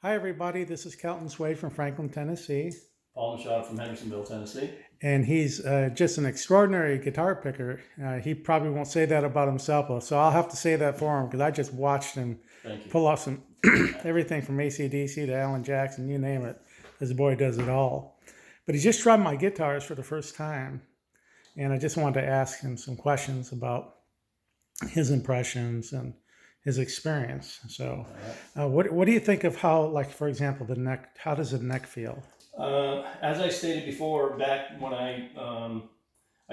Hi, everybody. This is Kelton Swade from Franklin, Tennessee. Paul Michaud from Hendersonville, Tennessee. And he's just an extraordinary guitar picker. He probably won't say that about himself, so I'll have to say that for him because I just watched him Thank you. pull off some everything from AC/DC to Alan Jackson, you name it. This boy does it all. But he just tried my guitars for the first time, and I just wanted to ask him some questions about his impressions and his experience. So, what do you think of how, like, for example, the neck? How does the neck feel? As I stated before, back when I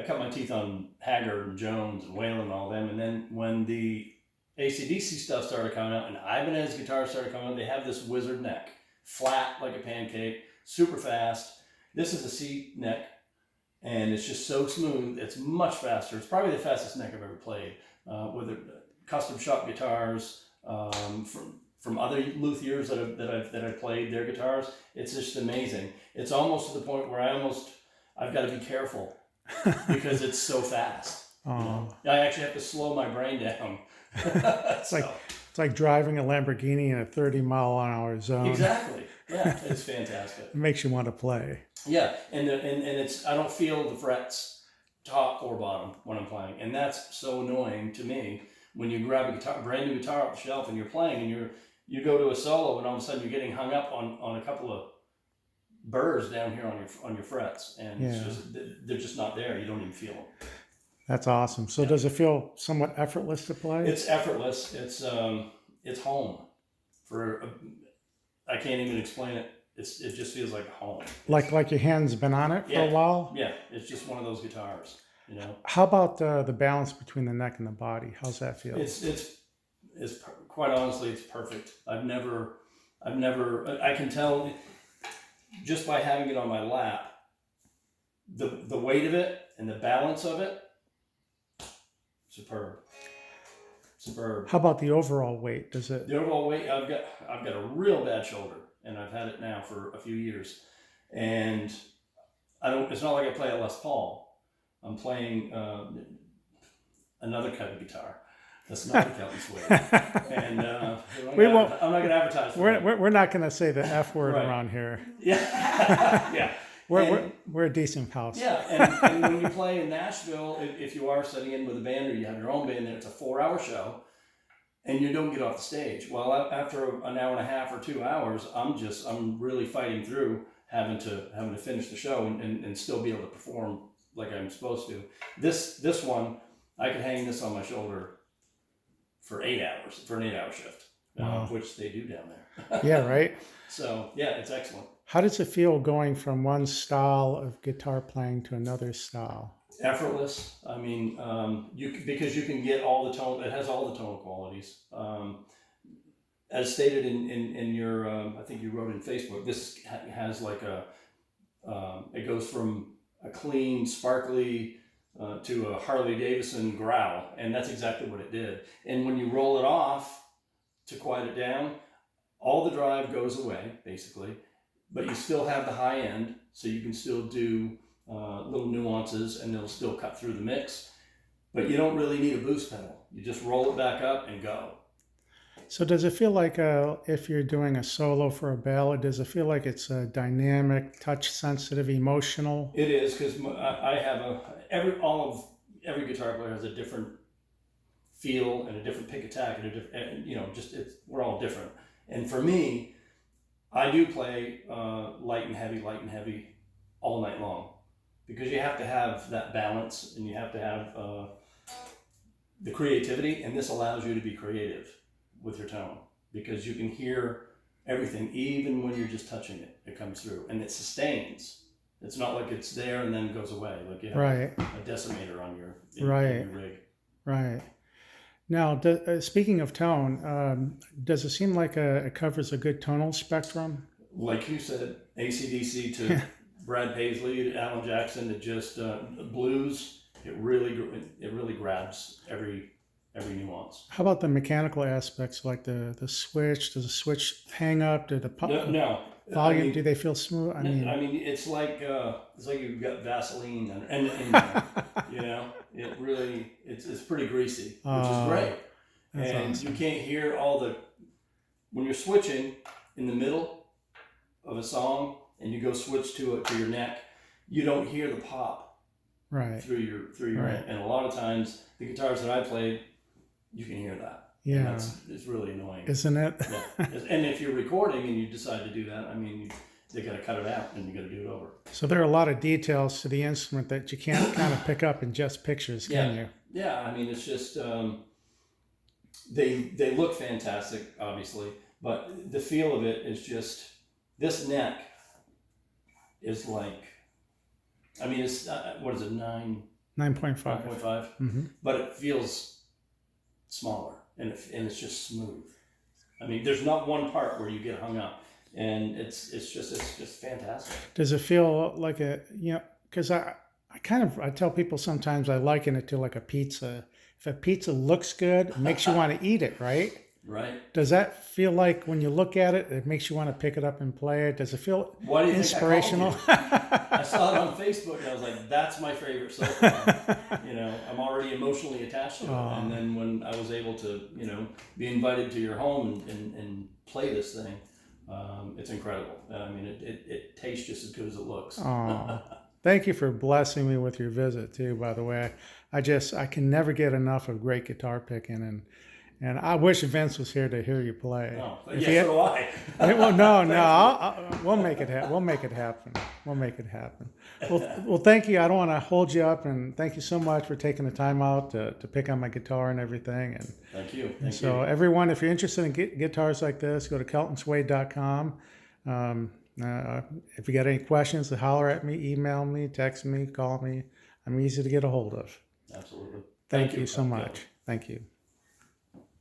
cut my teeth on Haggard and Jones and Whalen and all them, and then when the AC/DC stuff started coming out and Ibanez guitars started coming out, they have this wizard neck, flat like a pancake, super fast. This is a C neck, and it's just so smooth. It's much faster. It's probably the fastest neck I've ever played. With custom shop guitars from other luthiers that I've played their guitars. It's just amazing. It's almost to the point where I've got to be careful because it's so fast. You know? I actually have to slow my brain down. It's like driving a Lamborghini in a 30-mile-an-hour zone. Exactly. Yeah, it's fantastic. It makes you want to play. Yeah, and it's I don't feel the frets top or bottom when I'm playing, and that's so annoying to me when you grab a brand new guitar off the shelf and you're playing and you go to a solo and all of a sudden you're getting hung up on a couple of burrs down here on your frets, and it's just they're just not there. You don't even feel them. That's awesome. So does it feel somewhat effortless to play? It's effortless. It's home. I can't even explain it. It just feels like home. Like your hand's been on it for a while? Yeah, it's just one of those guitars, you know. How about the balance between the neck and the body? How's that feel? It's quite honestly, it's perfect. I've never I can tell just by having it on my lap, the weight of it and the balance of it, superb. How about the overall weight? Does it? The overall weight, I've got a real bad shoulder, and I've had it now for a few years, and it's not like I play a Les Paul. I'm playing another kind of guitar. That's not the Kelton Swade. And I'm not going to advertise for it. We're not going to say the F word around here. Yeah. Yeah. We're a decent house. Yeah, and when you play in Nashville, if you are setting in with a band or you have your own band, then it's a 4-hour show, and you don't get off the stage. Well, after an hour and a half or 2 hours, I'm really fighting through having to finish the show and still be able to perform like I'm supposed to. This one, I could hang this on my shoulder for 8 hours for an 8-hour shift, which they do down there. Yeah, right. So yeah, it's excellent. How does it feel going from one style of guitar playing to another style? Effortless. I mean, because you can get all the tone. It has all the tonal qualities. As stated in your, I think you wrote in Facebook. This has like it goes from a clean, sparkly to a Harley Davidson growl, and that's exactly what it did. And when you roll it off to quiet it down, all the drive goes away basically. But you still have the high end, so you can still do little nuances and it'll still cut through the mix. But you don't really need a boost pedal. You just roll it back up and go. So does it feel like if you're doing a solo for a ballad, does it feel like it's a dynamic, touch-sensitive, emotional? It is, because I have every guitar player has a different feel and a different pick attack and a different, we're all different. And for me, I do play light and heavy all night long, because you have to have that balance and you have to have the creativity, and this allows you to be creative with your tone because you can hear everything even when you're just touching it. It comes through and it sustains. It's not like it's there and then goes away, like you have a decimator on your rig. Right. Now, speaking of tone, does it seem like it covers a good tonal spectrum? Like you said, AC/DC to Brad Paisley to Alan Jackson to just blues. It really grabs every nuance. How about the mechanical aspects, like the switch? Does the switch hang up? Do the no volume? Do they feel smooth? I mean, it's like you've got Vaseline and you know, it really it's pretty greasy, which is great. And awesome. You can't hear when you're switching, in the middle of a song and you go switch to your neck, you don't hear the pop right through your right. neck. And a lot of times the guitars that I played, you can hear that. Yeah, it's really annoying, isn't it? Yeah. And if you're recording and you decide to do that, I mean, they got to cut it out and you got to do it over. So there are a lot of details to the instrument that you can't kind of pick up in just pictures, can you? Yeah, I mean, it's just they look fantastic, obviously, but the feel of it is just, this neck is like, I mean, it's what is it, 9.5, 9.5, but it feels smaller and it's just smooth. I mean, there's not one part where you get hung up, and it's just fantastic. Does it feel like because I tell people sometimes I liken it to like a pizza. If a pizza looks good, it makes you want to eat it, right? Right. Does that feel like when you look at it, it makes you want to pick it up and play it? Does it feel Why do you inspirational? Think I saw it on Facebook and I was like, that's my favorite so far. I'm already emotionally attached to it. And then when I was able to, be invited to your home and play this thing, it's incredible. I mean, it tastes just as good as it looks. Thank you for blessing me with your visit too, by the way. I can never get enough of great guitar picking, and I wish Vince was here to hear you play. Oh, yeah, so do I. Well, no, we'll make it happen. We'll make it happen. Well, thank you. I don't want to hold you up, and thank you so much for taking the time out to pick on my guitar and everything. And thank you. So everyone, if you're interested in guitars like this, go to keltonswade.com. If you got any questions, holler at me, email me, text me, call me. I'm easy to get a hold of. Absolutely. Thank you so much. Thank you.